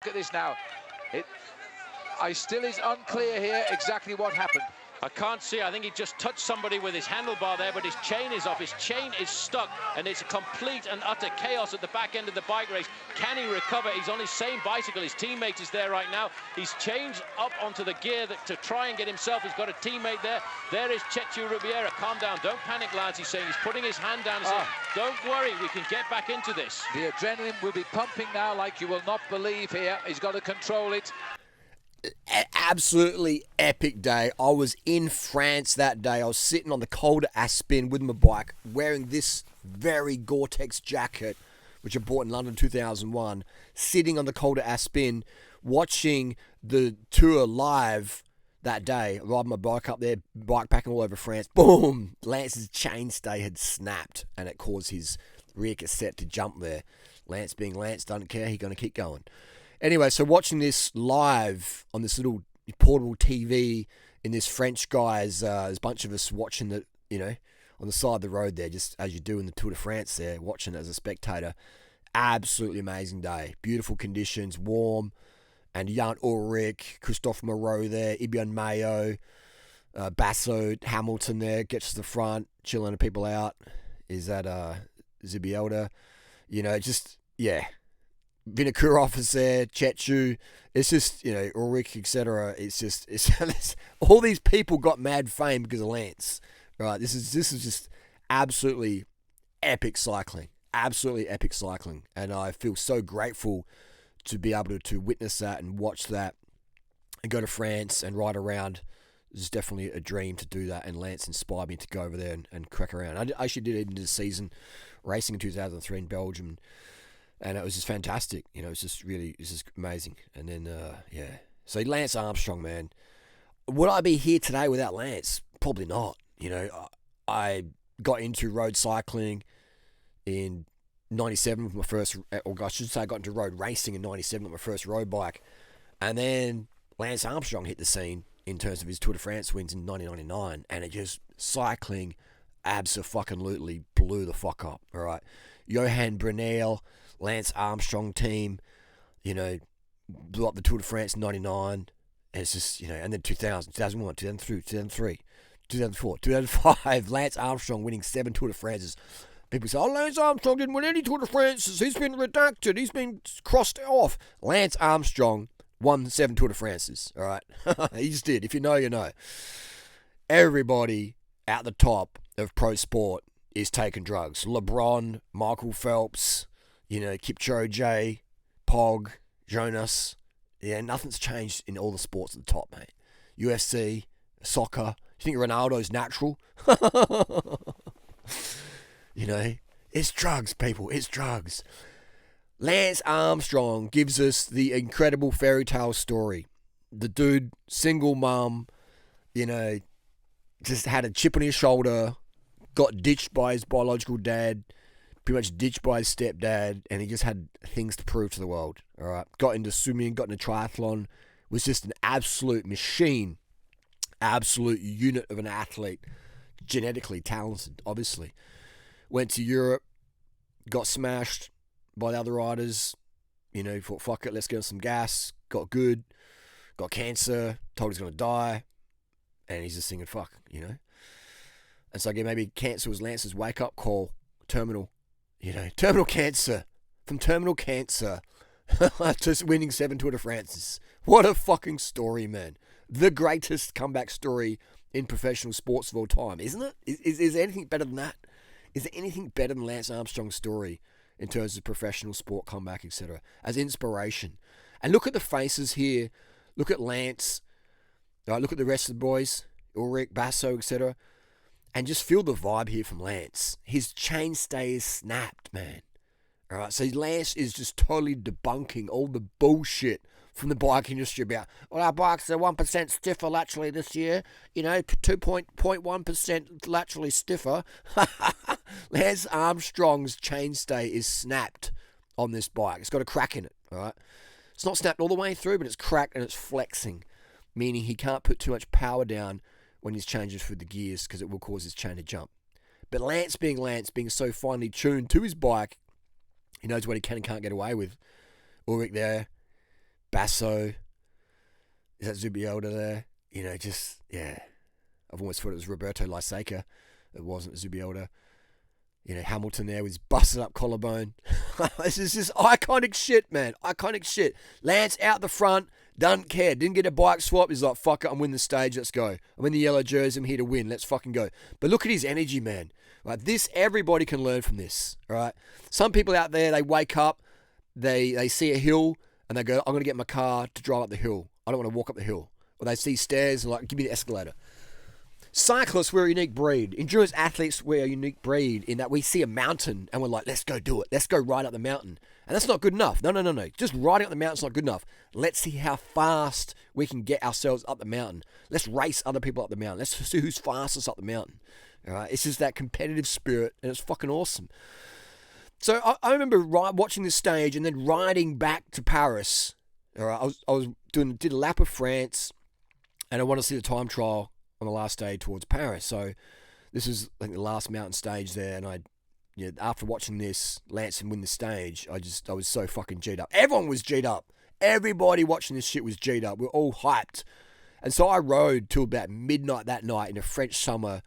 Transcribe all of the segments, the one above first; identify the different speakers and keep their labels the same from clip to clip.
Speaker 1: at this now. I still is unclear here exactly what happened.
Speaker 2: I can't see. I think he just touched somebody with his handlebar there, but his chain is off. His chain is stuck, and it's a complete and utter chaos at the back end of the bike race. Can he recover? He's on his same bicycle. His teammate is there right now. He's changed up onto the gear to try and get himself. He's got a teammate there. There is Chechu Riviera. Calm down. Don't panic, lads. He's saying he's putting his hand down and saying, don't worry, we can get back into this.
Speaker 1: The adrenaline will be pumping now like you will not believe here. He's got to control it.
Speaker 3: An absolutely epic day. I was in France that day. I was sitting on the Col d'Aspin with my bike, wearing this very Gore-Tex jacket, which I bought in London 2001, sitting on the Col d'Aspin, watching the tour live that day, riding my bike up there, bike packing all over France. Boom! Lance's chainstay had snapped, and it caused his rear cassette to jump there. Lance being Lance, doesn't care, he's going to keep going. Anyway, so watching this live on this little portable TV in this French guys, there's a bunch of us watching it, on the side of the road there, just as you do in the Tour de France there, watching it as a spectator. Absolutely amazing day. Beautiful conditions, warm, and Jan Ulrich, Christophe Moreau there, Iban Mayo, Basso, Hamilton there, gets to the front, chilling the people out. Is that Zubielda? Vinokurov is there, Chechu. It's just, Ulrich, etc. It's all these people got mad fame because of Lance. Right? This is just absolutely epic cycling. Absolutely epic cycling. And I feel so grateful to be able to witness that and watch that and go to France and ride around. It's definitely a dream to do that, and Lance inspired me to go over there and crack around. I actually did it into the season, racing in 2003 in Belgium. And it was just fantastic. It's just amazing. And then, So Lance Armstrong, man. Would I be here today without Lance? Probably not. I got into road cycling in 97 with my first, or I should say I got into road racing in 97 with my first road bike. And then Lance Armstrong hit the scene in terms of his Tour de France wins in 1999. And it just, cycling abso-fucking-lutely blew the fuck up. All right. Johan Brunel, Lance Armstrong team, blew up the Tour de France in 99. And it's just, and then 2000, 2001, 2002, 2003, 2004, 2005, Lance Armstrong winning 7 Tour de France's. People say, Lance Armstrong didn't win any Tour de France's. He's been redacted. He's been crossed off. Lance Armstrong won 7 Tour de France's. All right. He just did. If you know, you know. Everybody at the top of pro sport is taking drugs. LeBron, Michael Phelps, Kipchoge, Pog, Jonas. Yeah, nothing's changed in all the sports at the top, mate. UFC, soccer. You think Ronaldo's natural? It's drugs, people. It's drugs. Lance Armstrong gives us the incredible fairy tale story. The dude, single mum, just had a chip on his shoulder, got ditched by his biological dad, pretty much ditched by his stepdad, and he just had things to prove to the world. All right, got into swimming, got into triathlon, was just an absolute machine, absolute unit of an athlete, genetically talented, obviously. Went to Europe, got smashed by the other riders, thought, fuck it, let's get on some gas, got good, got cancer, told he's going to die, and he's just thinking, fuck, And so again, maybe cancer was Lance's wake-up call, terminal cancer, from terminal cancer to winning 7 Tour de France's. What a fucking story, man. The greatest comeback story in professional sports of all time, isn't it? Is there anything better than that? Is there anything better than Lance Armstrong's story in terms of professional sport comeback, etc., as inspiration? And look at the faces here. Look at Lance. Look at the rest of the boys, Ulrich, Basso, etc., and just feel the vibe here from Lance. His chainstay is snapped, man. All right, so Lance is just totally debunking all the bullshit from the bike industry about, well, our bikes are 1% stiffer laterally this year, 2.1% laterally stiffer. Lance Armstrong's chainstay is snapped on this bike. It's got a crack in it, all right? It's not snapped all the way through, but it's cracked and it's flexing, meaning he can't put too much power down when he's changes through the gears because it will cause his chain to jump. But Lance, being so finely tuned to his bike, he knows what he can and can't get away with. Ulrich there, Basso. Is that Zubiolta there? You know, just, yeah. I've almost thought it was Roberto Lyseca. It wasn't Zubiolta. You know, Hamilton there with his busted up collarbone. This is just iconic shit, man. Iconic shit. Lance out the front, doesn't care. Didn't get a bike swap. He's like, fuck it, I'm winning the stage, let's go. I'm in the yellow jersey, I'm here to win, let's fucking go. But look at his energy, man. Right, this, everybody can learn from this, all right? Some people out there, they wake up, they see a hill, and they go, I'm going to get my car to drive up the hill. I don't want to walk up the hill. Or they see stairs and like, give me the escalator. Cyclists, we're a unique breed. Endurance athletes, we're a unique breed in that we see a mountain and we're like, let's go do it. Let's go ride up the mountain. And that's not good enough. No. Just riding up the mountain's not good enough. Let's see how fast we can get ourselves up the mountain. Let's race other people up the mountain. Let's see who's fastest up the mountain. All right? It's just that competitive spirit, and it's fucking awesome. So I remember watching this stage and then riding back to Paris. All right? I did a lap of France, and I wanted to see the time trial on the last day towards Paris. So this is, I think, the last mountain stage there, and after watching this, Lance win the stage, I was so fucking G'd up. Everyone was G'd up. Everybody watching this shit was G'd up. We were all hyped. And so I rode till about midnight that night in a French summer,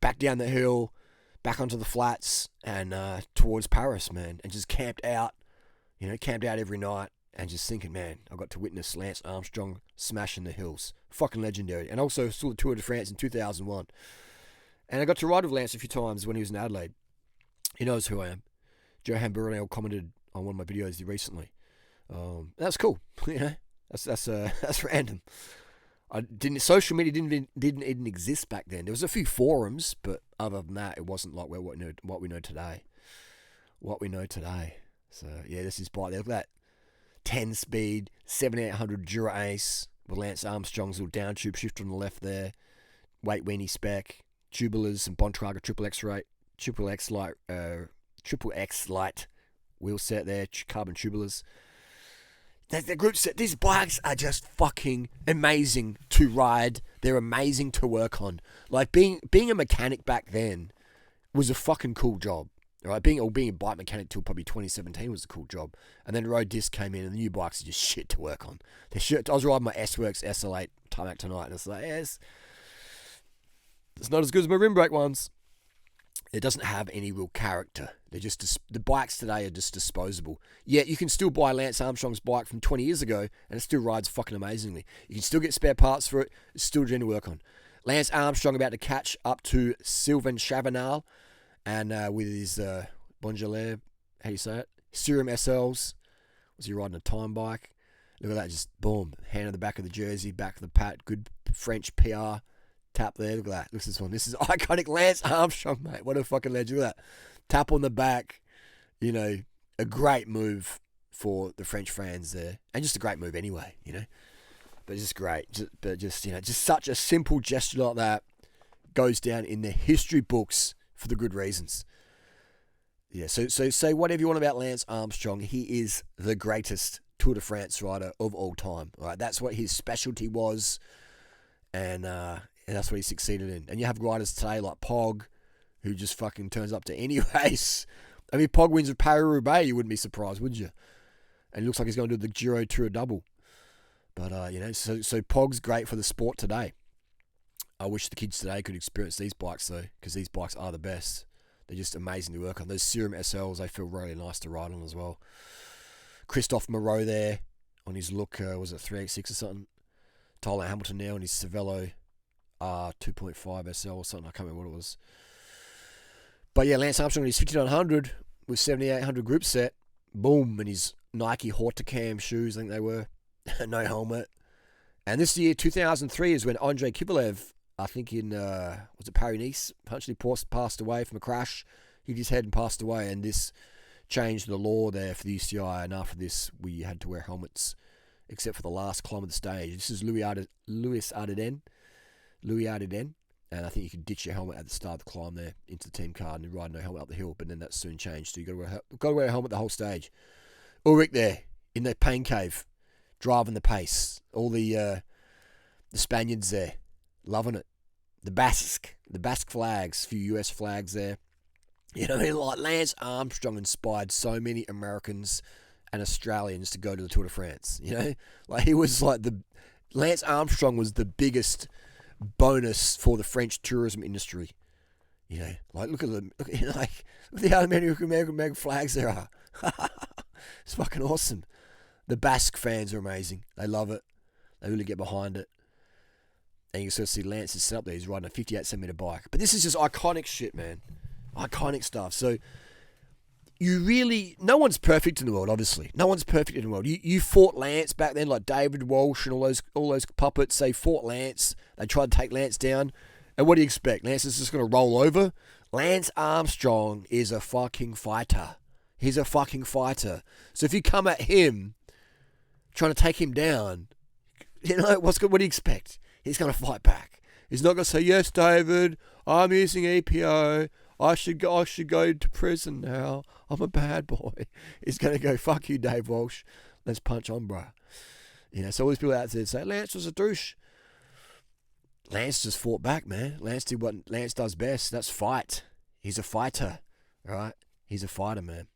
Speaker 3: back down the hill, back onto the flats, and towards Paris, man, and just camped out every night. And just thinking, man, I got to witness Lance Armstrong smashing the hills. Fucking legendary. And also saw the Tour de France in 2001. And I got to ride with Lance a few times when he was in Adelaide. He knows who I am. Johan Burinel commented on one of my videos recently. That's cool. You know, that's random. Social media didn't even exist back then. There was a few forums, but other than that, it wasn't like what we know today. So yeah, this is bike. Look at that. 10 speed, 7800 Dura Ace with Lance Armstrong's little down tube shifter on the left there. Weight weenie spec, tubulars and Bontrager triple X light wheel set there, carbon tubulars. The group set. These bikes are just fucking amazing to ride. They're amazing to work on. Like being a mechanic back then was a fucking cool job. Right, being a bike mechanic till probably 2017 was a cool job, and then road disc came in, and the new bikes are just shit to work on. I was riding my S-Works SL8 Tarmac tonight, and it's like, it's not as good as my rim brake ones. It doesn't have any real character. They're just the bikes today are just disposable. Yet you can still buy Lance Armstrong's bike from 20 years ago, and it still rides fucking amazingly. You can still get spare parts for it. It's still going to work on. Lance Armstrong about to catch up to Sylvain Chavanel. And with his Bonjour, how do you say it? Serum SLs. Was he riding a time bike? Look at that, just boom. Hand on the back of the jersey, back of the pat. Good French PR tap there. Look at that. Look at this one. This is iconic Lance Armstrong, mate. What a fucking legend. Look at that. Tap on the back. You know, a great move for the French fans there. And just a great move anyway, you know. But just great. Just such a simple gesture like that goes down in the history books for the good reasons. Yeah, so say whatever you want about Lance Armstrong, he is the greatest Tour de France rider of all time. All right, that's what his specialty was, and that's what he succeeded in. And you have riders today like Pog, who just fucking turns up to any race. I mean, Pog wins with Paris-Roubaix, you wouldn't be surprised, would you? And it looks like he's going to do the Giro Tour double. But so Pog's great for the sport today. I wish the kids today could experience these bikes though, because these bikes are the best. They're just amazing to work on. Those Serum SLs, they feel really nice to ride on as well. Christophe Moreau there on his look, was it 386 or something? Tyler Hamilton now on his Cervelo R2.5 SL or something. I can't remember what it was. But yeah, Lance Armstrong on his 5900 with 7800 group set. Boom, and his Nike Horticam shoes, I think they were. No helmet. And this year, 2003, is when Andrei Kovalev, I think in, was it Paris-Nice, actually passed away from a crash. He hit his head and passed away, and this changed the law there for the UCI, and after this, we had to wear helmets, except for the last climb of the stage. This is Louis Ardiden, and I think you could ditch your helmet at the start of the climb there into the team car and ride no helmet up the hill, but then that soon changed, so you got to wear a helmet the whole stage. Ulrich there, in the pain cave, driving the pace. All the Spaniards there, loving it. The Basque flags, a few US flags there. You know, like Lance Armstrong inspired so many Americans, and Australians to go to the Tour de France. You know, like he was like Lance Armstrong was the biggest bonus for the French tourism industry. You know, like look at how many American flags there are. It's fucking awesome. The Basque fans are amazing. They love it. They really get behind it. And you can sort of see Lance is set up there. He's riding a 58 centimeter bike. But this is just iconic shit, man. Iconic stuff. So no one's perfect in the world, obviously. No one's perfect in the world. You fought Lance back then, like David Walsh and all those puppets. They fought Lance. They tried to take Lance down. And what do you expect? Lance is just going to roll over? Lance Armstrong is a fucking fighter. He's a fucking fighter. So if you come at him trying to take him down, you know, what do you expect? He's going to fight back. He's not going to say, yes, David, I'm using EPO. I should go to prison now. I'm a bad boy. He's going to go, fuck you, Dave Walsh. Let's punch on, bro. You know, so all these people out there say, Lance was a douche. Lance just fought back, man. Lance did what Lance does best. That's fight. He's a fighter, all right? He's a fighter, man.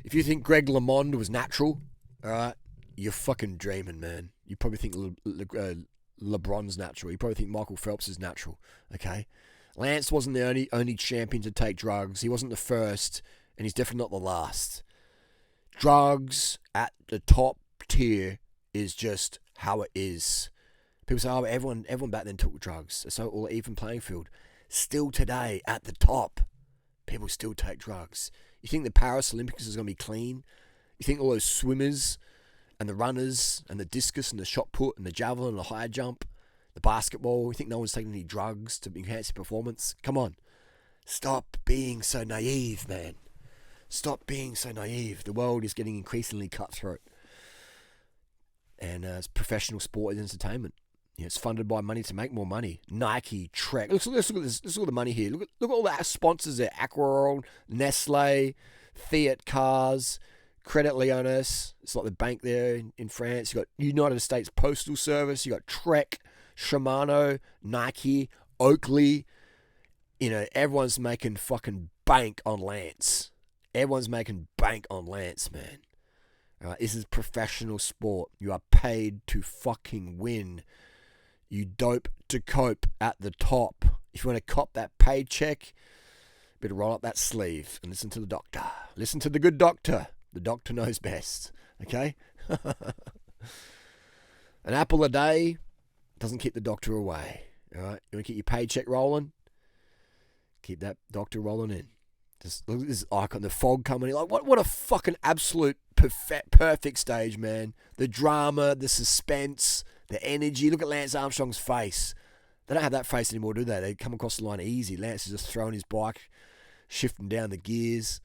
Speaker 3: If you think Greg LeMond was natural, all right, you're fucking dreaming, man. You probably think LeBron's natural. You probably think Michael Phelps is natural, okay? Lance wasn't the only champion to take drugs. He wasn't the first, and he's definitely not the last. Drugs at the top tier is just how it is. People say, oh, everyone back then took drugs. It's all even playing field. Still today, at the top, people still take drugs. You think the Paris Olympics is going to be clean? You think all those swimmers and the runners and the discus and the shot put and the javelin and the high jump, the basketball, you think no one's taking any drugs to enhance their performance? Come on. Stop being so naive, man. Stop being so naive. The world is getting increasingly cutthroat. And it's professional sport and entertainment. You know, it's funded by money to make more money. Nike, Trek. Let's look at this. Let's look at the money here. Look at all the sponsors there. Aquaroll, Nestle, Fiat Cars, Credit Lyonnais. It's like the bank there in France. You've got United States Postal Service. You've got Trek, Shimano, Nike, Oakley. You know, everyone's making fucking bank on Lance. Everyone's making bank on Lance, man. All right, this is professional sport. You are paid to fucking win. You dope to cope at the top. If you want to cop that paycheck, better roll up that sleeve and listen to the doctor. Listen to the good doctor. The doctor knows best. Okay? An apple a day doesn't keep the doctor away. All right? You want to keep your paycheck rolling? Keep that doctor rolling in. Just look at this icon, the fog coming in. Like, what a fucking absolute perfect stage, man. The drama, the suspense, the energy. Look at Lance Armstrong's face. They don't have that face anymore, do they? They come across the line easy. Lance is just throwing his bike, shifting down the gears.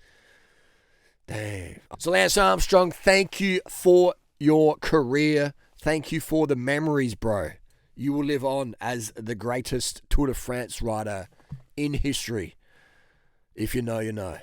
Speaker 3: Damn. So Lance Armstrong, thank you for your career. Thank you for the memories, bro. You will live on as the greatest Tour de France rider in history. If you know, you know.